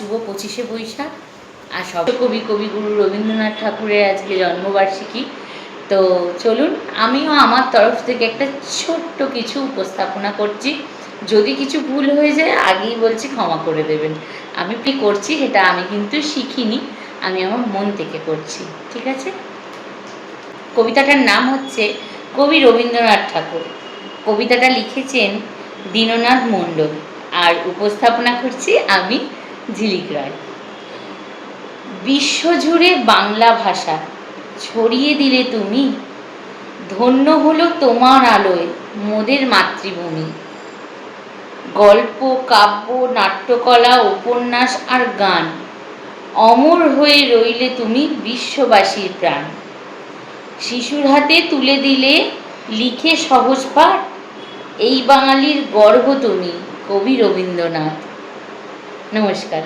শুভ 25শে বৈশাখ আর সব কবিগুরু রবীন্দ্রনাথ ঠাকুরের আজকে জন্মবার্ষিকী। তো চলুন আমিও আমার তরফ থেকে একটা ছোট্ট কিছু উপস্থাপনা করছি। যদি কিছু ভুল হয়ে যায় আগেই বলছি ক্ষমা করে দেবেন। আমি কি করছি সেটা আমি কিন্তু শিখিনি, আমি আমার মন থেকে করছি, ঠিক আছে? কবিতাটার নাম হচ্ছে কবি রবীন্দ্রনাথ ঠাকুর। কবিতাটা লিখেছেন দীননাথ মণ্ডল আর উপস্থাপনা করছি আমি ঝিলিক রায়। বিশ্বজুড়ে বাংলা ভাষা ছড়িয়ে দিলে তুমি, ধন্য হলো তোমার আলোয় মোদের মাতৃভূমি। গল্প, কাব্য, নাট্যকলা, উপন্যাস আর গান অমর হয়ে রইলে তুমি বিশ্ববাসীর প্রাণ। শিশুর হাতে তুলে দিলে লিখে সহজ পাঠ, এই বাঙালির গর্ব তুমি কবি রবীন্দ্রনাথ। নমস্কার।